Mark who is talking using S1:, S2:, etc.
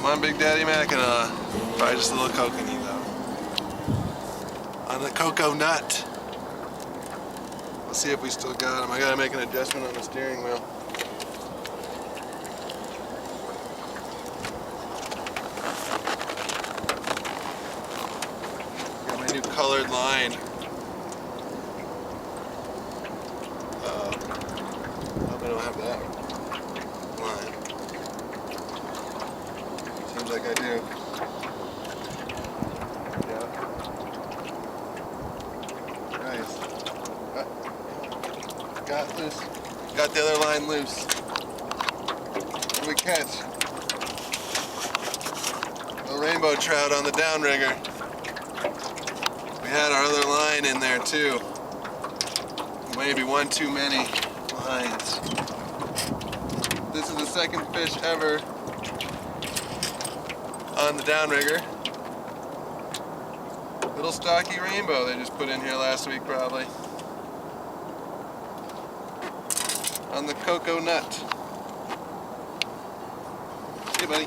S1: on, Big Daddy Mackinaw. Probably just a little kokanee though. On the cocoa nut. Let's see if we still got him. I gotta make an adjustment on the steering wheel. Got my new colored line. Hope I don't have that line. Seems like I do. Yeah. Nice. Got loose. Got the other line loose. What did we catch? A rainbow trout on the downrigger. We had our other line in there too. Maybe one too many lines. This is the second fish ever on the downrigger. Little stocky rainbow they just put in here last week probably. On the cocoa nut. Hey buddy.